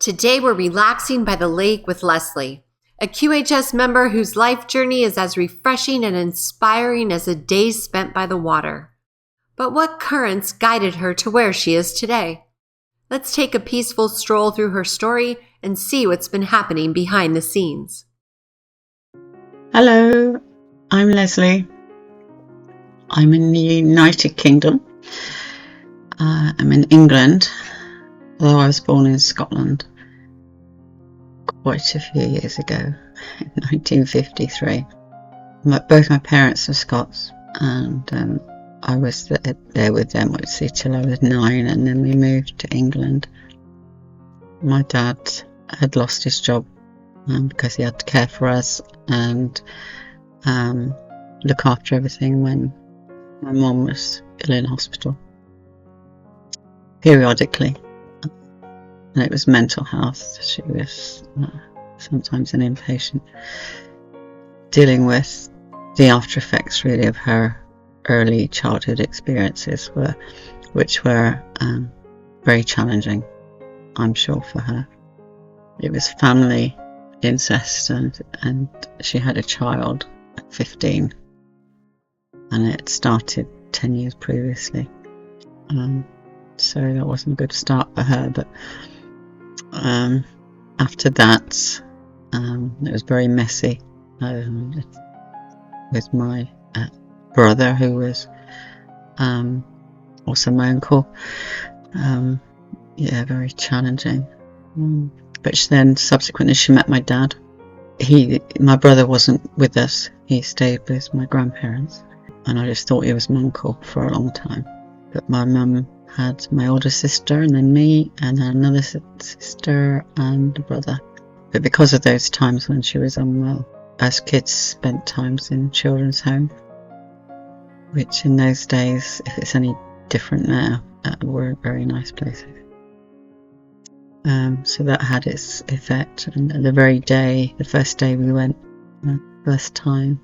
Today we're relaxing by the lake with Lesley, a QHS member whose life journey is as refreshing and inspiring as the days spent by the water. But what currents guided her to where she is today? Let's take a peaceful stroll through her story and see what's been happening behind the scenes. Hello, I'm Lesley. I'm in the United Kingdom. I'm in England, although I was born in Scotland quite a few years ago, in 1953. Both my parents are Scots, and I was there with them, till I was 9, and then we moved to England. My dad had lost his job because he had to care for us and look after everything when my mum was ill in hospital, periodically. And it was mental health. She was sometimes an inpatient, dealing with the after effects really of her early childhood experiences, which were very challenging, I'm sure, for her. It was family incest, and she had a child at 15, and it started 10 years previously. So that wasn't a good start for her, but after that it was very messy with my brother, who was also my uncle. Very challenging. But then subsequently she met my dad. My brother wasn't with us, he stayed with my grandparents, and I just thought he was my uncle for a long time. But my mum had my older sister, and then me, and then another sister and a brother. But because of those times when she was unwell, us kids spent times in children's home, which in those days, if it's any different now, were very nice places. So that had its effect. And the first day we went, first time,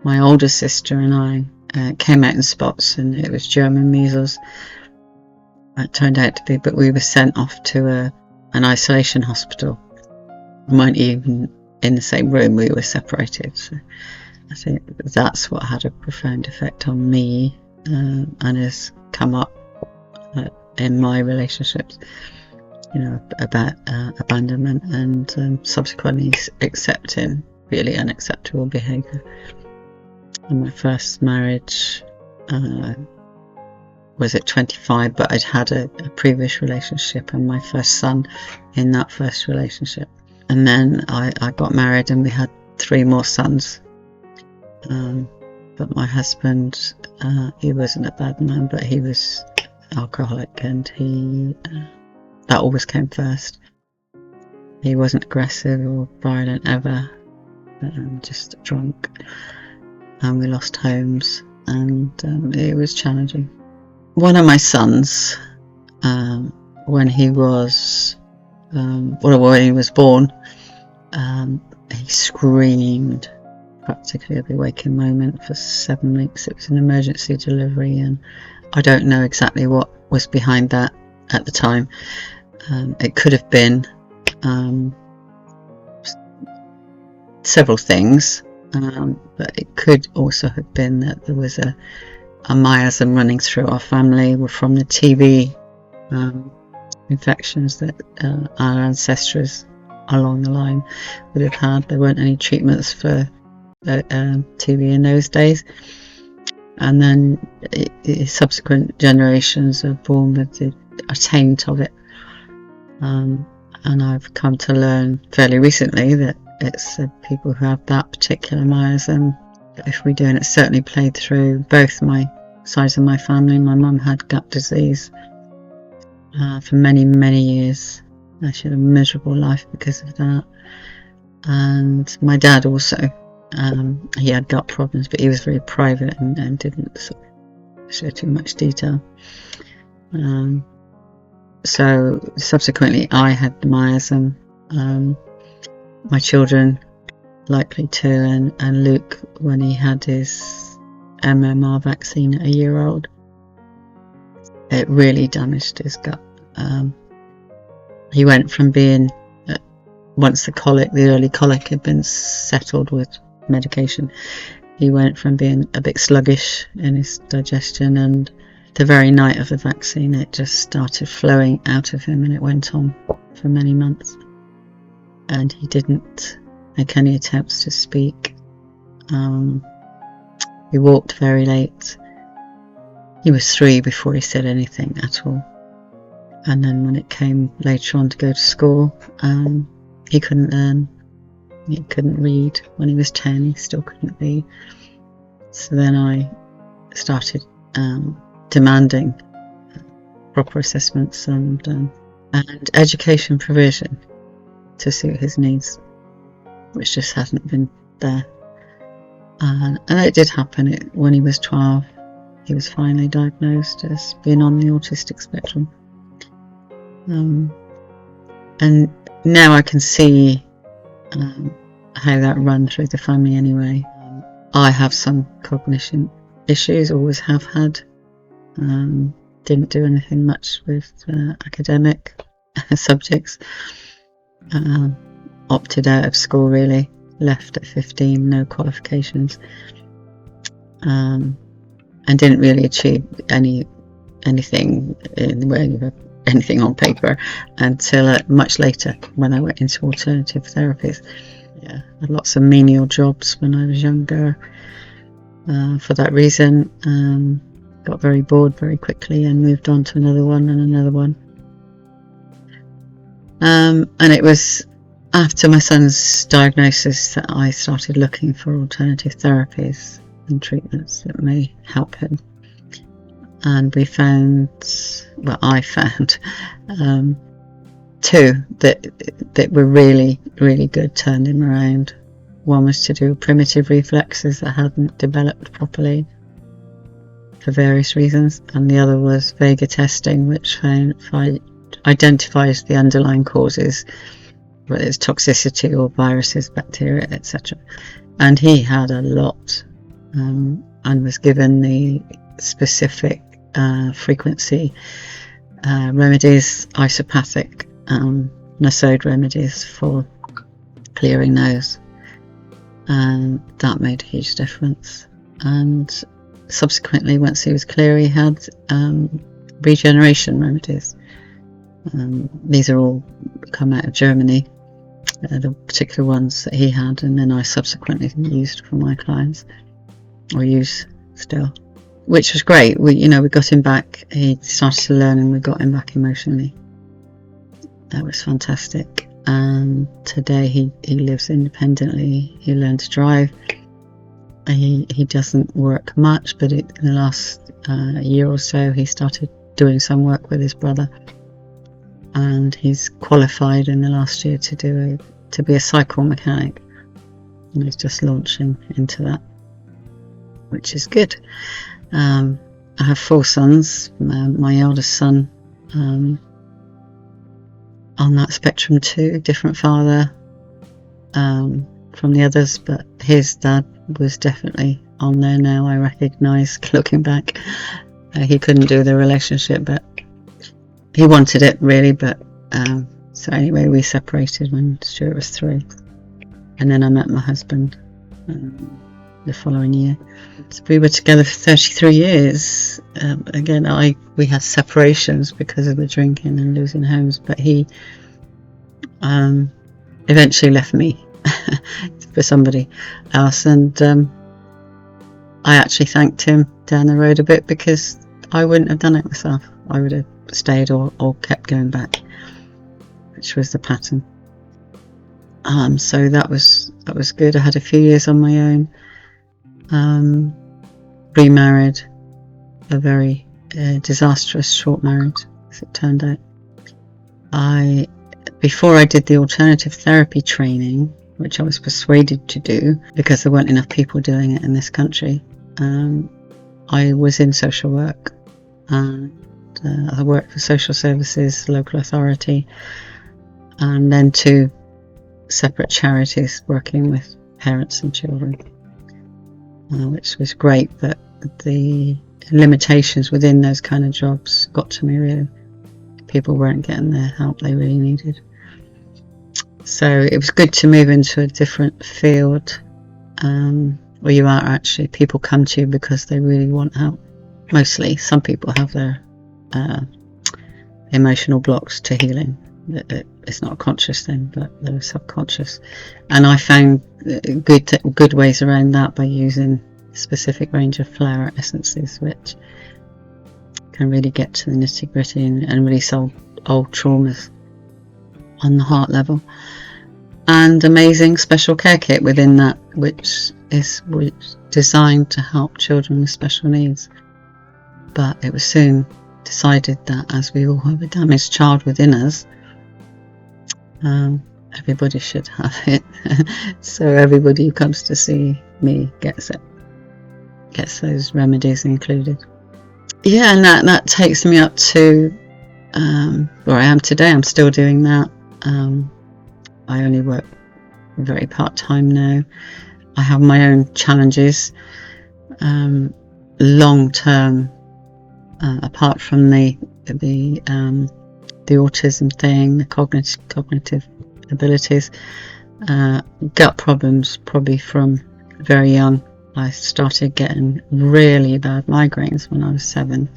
my older sister and I came out in spots, and it was German measles. It turned out to be, but we were sent off to an isolation hospital. We weren't even in the same room, we were separated. So I think that's what had a profound effect on me, and has come up in my relationships, about abandonment and subsequently accepting really unacceptable behaviour. In my first marriage, was at 25, but I'd had a previous relationship and my first son in that first relationship. And then I got married and we had 3 more sons. But my husband, he wasn't a bad man, but he was alcoholic, and that always came first. He wasn't aggressive or violent ever, just drunk. And we lost homes, and it was challenging. One of my sons, when he was born, he screamed practically every waking moment for 7 weeks. It was an emergency delivery, and I don't know exactly what was behind that at the time. It could have been several things, but it could also have been that there was a miasm running through our family from the TB infections that our ancestors along the line would have had. There weren't any treatments for TB in those days, and then subsequent generations are born with a taint of it, and I've come to learn fairly recently that it's people who have that particular miasm. If we do, and it certainly played through both my sides of my family. My mum had gut disease for many, many years. She had a miserable life because of that. And my dad also, he had gut problems, but he was very private and didn't sort of share too much detail. So subsequently I had the miasm. My children likely too, and Luke, when he had his MMR vaccine at 1 year old, it really damaged his gut. he went from being, once the early colic had been settled with medication, he went from being a bit sluggish in his digestion, and the very night of the vaccine it just started flowing out of him, and it went on for many months. And he didn't make any attempts to speak. He walked very late. He was 3 before he said anything at all. And then when it came later on to go to school, he couldn't learn. He couldn't read. When he was 10, he still couldn't read. So then I started demanding proper assessments and education provision to suit his needs, which just hasn't been there. And it did happen. When he was 12, he was finally diagnosed as being on the autistic spectrum. And now I can see how that ran through the family anyway. I have some cognition issues, always have had. Didn't do anything much with academic subjects. Opted out of school really, left at 15, no qualifications, and didn't really achieve anything in the way of anything on paper until much later when I went into alternative therapies. Yeah, had lots of menial jobs when I was younger. For that reason, got very bored very quickly and moved on to another one and another one. And it was after my son's diagnosis that I started looking for alternative therapies and treatments that may help him. And I found 2 that were really, really good, turned him around. One was to do primitive reflexes that hadn't developed properly for various reasons, and the other was Vega testing, which identifies the underlying causes, whether it's toxicity or viruses, bacteria, etc. And he had a lot, and was given the specific frequency remedies, isopathic NSAID remedies for clearing those, and that made a huge difference. And subsequently, once he was clear, he had regeneration remedies. These are all come out of Germany, the particular ones that he had, and then I subsequently used for my clients, or use still, which was great. We got him back. He started to learn, and we got him back emotionally. That was fantastic. And today he lives independently. He learned to drive. He doesn't work much, but in the last year or so he started doing some work with his brother, and he's qualified in the last year to be a cycle mechanic, and he's just launching into that, which is good. I have 4 sons. My eldest son on that spectrum too, different father from the others, but his dad was definitely on there now. I recognise, looking back, he couldn't do the relationship, but he wanted it really. But so anyway, we separated when Stuart was 3, and then I met my husband the following year. So we were together for 33 years. Again, we had separations because of the drinking and losing homes, but he eventually left me for somebody else, and I actually thanked him down the road a bit, because I wouldn't have done it myself. I would have stayed or kept going back, which was the pattern. So that was good. I had a few years on my own. Remarried, a very disastrous short marriage, as it turned out. Before I did the alternative therapy training, which I was persuaded to do because there weren't enough people doing it in this country, I was in social work, and I worked for social services, local authority, and then 2 separate charities working with parents and children, which was great, but the limitations within those kind of jobs got to me really. people weren't getting the help they really needed. So it was good to move into a different field, where you are actually, people come to you because they really want help. Mostly, some people have their emotional blocks to healing. It's not a conscious thing, but they're subconscious. And I found good ways around that by using a specific range of flower essences, which can really get to the nitty gritty and really solve old traumas on the heart level. And amazing special care kit within that, which is designed to help children with special needs. But it was soon decided that as we all have a damaged child within us, everybody should have it. So everybody who comes to see me gets those remedies included. Yeah, and that takes me up to where I am today. I'm still doing that. I only work very part-time now. I have my own challenges, long-term, apart from the autism thing, the cognitive abilities, gut problems probably from very young. I started getting really bad migraines when I was 7,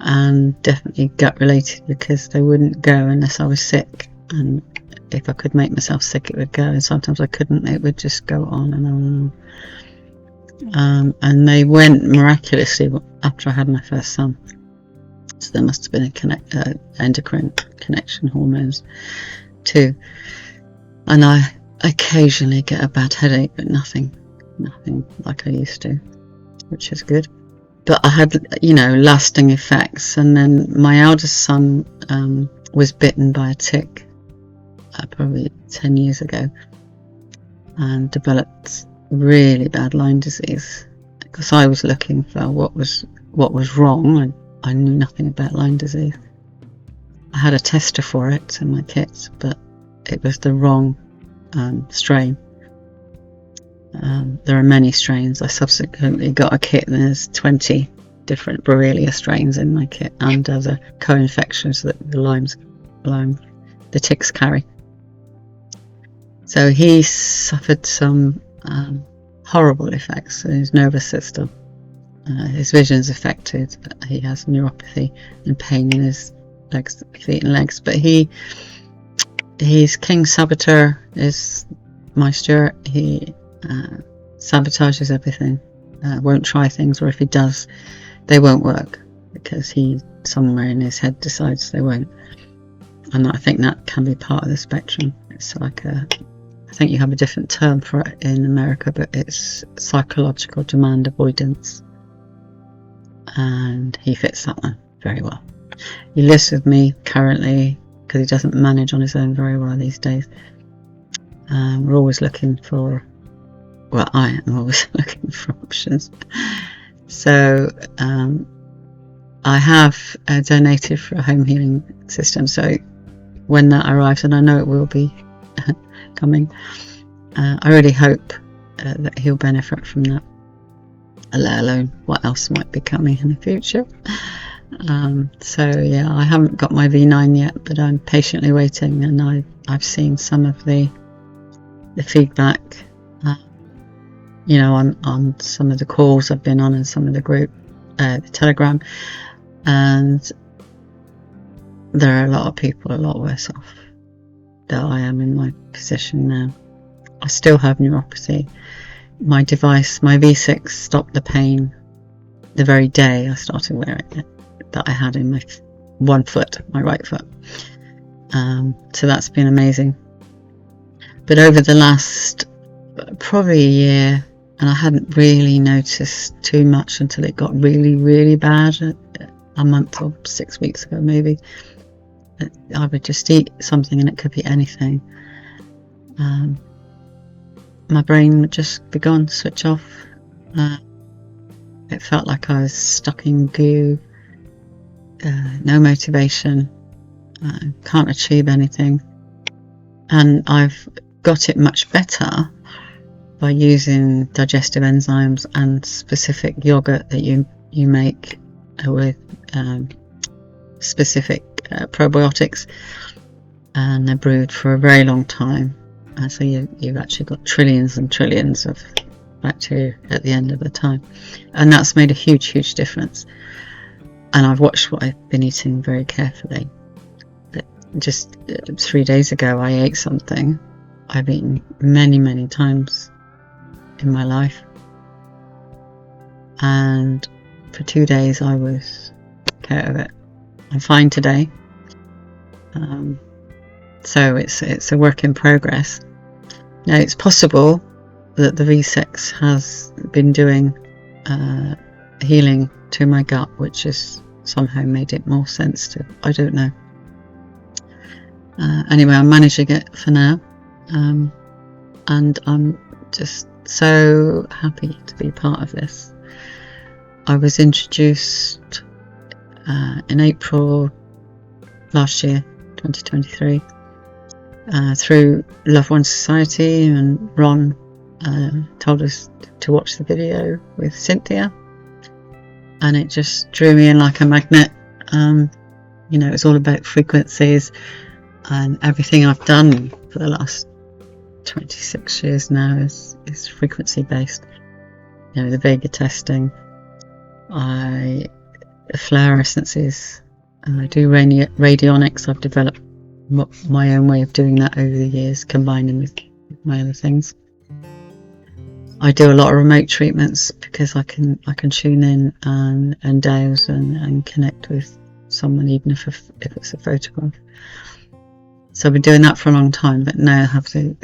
and definitely gut related because they wouldn't go unless I was sick, and if I could make myself sick it would go, and sometimes I couldn't. It would just go on and on and on. And they went miraculously after I had my first son. So there must have been a endocrine connection, hormones too. And I occasionally get a bad headache, but nothing like I used to, which is good. But I had, lasting effects. And then my eldest son was bitten by a tick probably 10 years ago and developed really bad Lyme disease, because I was looking for what was wrong, and I knew nothing about Lyme disease. I had a tester for it in my kit, but it was the wrong strain. There are many strains. I subsequently got a kit and there's 20 different Borrelia strains in my kit and other co-infections that the ticks carry. So he suffered some horrible effects in his nervous system. His vision's affected. He has neuropathy and pain in his legs, feet and legs. But he's King Saboteur, is my steward. He sabotages everything, won't try things, or if he does, they won't work because he somewhere in his head decides they won't. And I think that can be part of the spectrum. It's like I think you have a different term for it in America, but it's psychological demand avoidance. And he fits that one very well. He lives with me currently because he doesn't manage on his own very well these days. We're always looking for, I am always looking for options. So I have donated for a home healing system. So when that arrives, and I know it will be coming, I really hope that he'll benefit from that, let alone what else might be coming in the future. So yeah, I haven't got my V9 yet, but I'm patiently waiting, and I've seen some of the feedback, on some of the calls I've been on and some of the group, the Telegram, and there are a lot of people a lot worse off than I am in my position now. I still have neuropathy. My device, my V6, stopped the pain the very day I started wearing it, that I had in my one foot, my right foot. So that's been amazing. But over the last probably a year, and I hadn't really noticed too much until it got really, really bad a month or 6 weeks ago maybe. I would just eat something and it could be anything. My brain would just be gone, switch off. It felt like I was stuck in goo, no motivation, can't achieve anything. And I've got it much better by using digestive enzymes and specific yogurt that you make with specific probiotics, and they're brewed for a very long time. So you've actually got trillions and trillions of bacteria at the end of the time, and that's made a huge difference. And I've watched what I've been eating very carefully. But just 3 days ago, I ate something I've eaten many times in my life, and for 2 days I was out of it. I'm fine today, so it's a work in progress. Now, it's possible that the V6 has been doing healing to my gut, which has somehow made it more sensitive. I don't know. Anyway, I'm managing it for now, and I'm just so happy to be part of this. I was introduced in April last year, 2023, through Loved One Society, and Ron told us to watch the video with Cynthia, and it just drew me in like a magnet. It's all about frequencies, and everything I've done for the last 26 years now is frequency based. The Vega testing, fluorescences, I do radionics. I've developed my own way of doing that over the years, combining with my other things. I do a lot of remote treatments because I can tune in and dowse and connect with someone, even if it's a photograph. So I've been doing that for a long time, but now I have the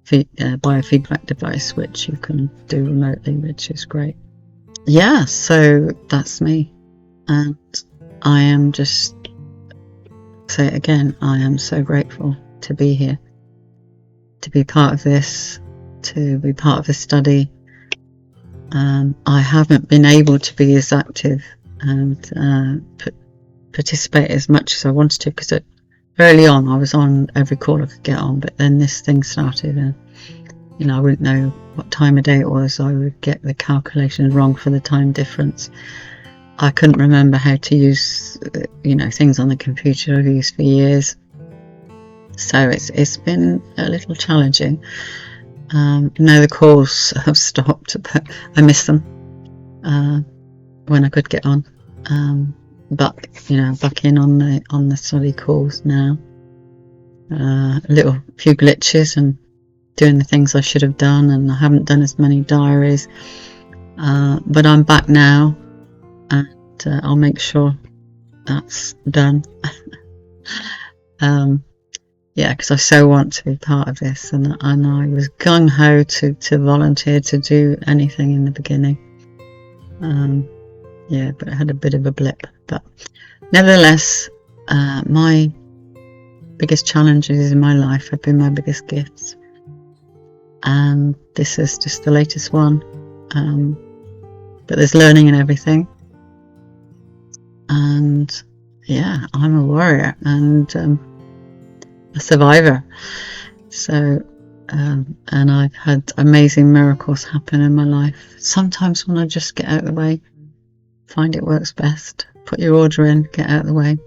biofeedback device, which you can do remotely, which is great. Yeah, so that's me, and I am just, say it again, I am so grateful to be here, to be part of this, to be part of the study. I haven't been able to be as active and participate as much as I wanted to, because early on I was on every call I could get on, but then this thing started, and I wouldn't know what time of day it was. I would get the calculations wrong for the time difference. I couldn't remember how to use things on the computer I've used for years, so it's been a little challenging. Now the calls have stopped, but I miss them when I could get on. But back in on the study calls now. A few glitches and doing the things I should have done, and I haven't done as many diaries. But I'm back now, and I'll make sure that's done. Because I so want to be part of this, and I was gung-ho to volunteer to do anything in the beginning. But I had a bit of a blip. But nevertheless, my biggest challenges in my life have been my biggest gifts, and this is just the latest one. But there's learning in everything, and I'm a warrior and a survivor. So and I've had amazing miracles happen in my life. Sometimes when I just get out of the way, find it works best, put your order in, get out of the way.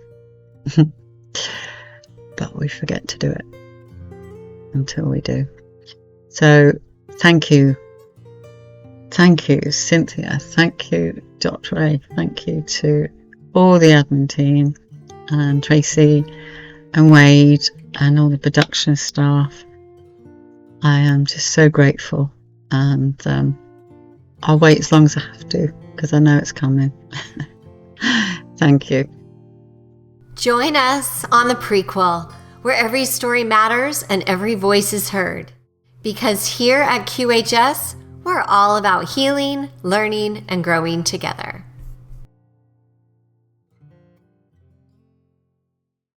But we forget to do it until we do. So thank you Cynthia, thank you Dr. A, thank you to all the admin team, and Tracy and Wade and all the production staff. I am just so grateful, and I'll wait as long as I have to, because I know it's coming. Thank you. Join us on the Prequel, where every story matters and every voice is heard. Because here at QHS, we're all about healing, learning, and growing together.